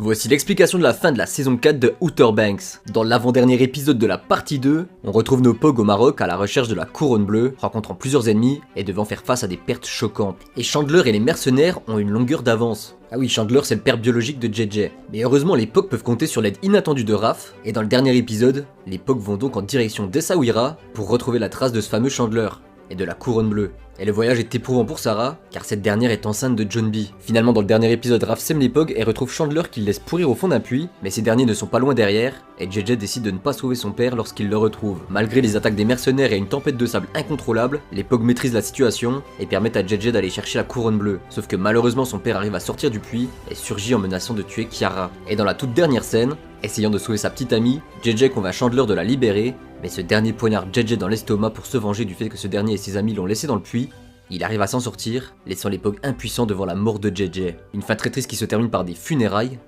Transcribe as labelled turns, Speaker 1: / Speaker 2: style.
Speaker 1: Voici l'explication de la fin de la saison 4 de Outer Banks. Dans l'avant-dernier épisode de la partie 2, on retrouve nos Pogs au Maroc à la recherche de la couronne bleue, rencontrant plusieurs ennemis et devant faire face à des pertes choquantes. Et Chandler et les mercenaires ont une longueur d'avance. Ah oui, Chandler c'est le père biologique de JJ. Mais heureusement les Pogs peuvent compter sur l'aide inattendue de Raph, et dans le dernier épisode, les Pogs vont donc en direction d'Essaouira pour retrouver la trace de ce fameux Chandler et de la couronne bleue. Et le voyage est éprouvant pour Sarah, car cette dernière est enceinte de John B. Finalement, dans le dernier épisode, Raph sème les Pogs et retrouve Chandler qu'il laisse pourrir au fond d'un puits, mais ces derniers ne sont pas loin derrière, et JJ décide de ne pas sauver son père lorsqu'il le retrouve. Malgré les attaques des mercenaires et une tempête de sable incontrôlable, les Pogs maîtrisent la situation et permettent à JJ d'aller chercher la couronne bleue. Sauf que malheureusement son père arrive à sortir du puits et surgit en menaçant de tuer Kiara. Et dans la toute dernière scène, essayant de sauver sa petite amie, JJ convainc Chandler de la libérer, mais ce dernier poignarde JJ dans l'estomac pour se venger du fait que ce dernier et ses amis l'ont laissé dans le puits. Il arrive à s'en sortir, laissant les Pogs impuissants devant la mort de JJ. Une fin très triste qui se termine par des funérailles,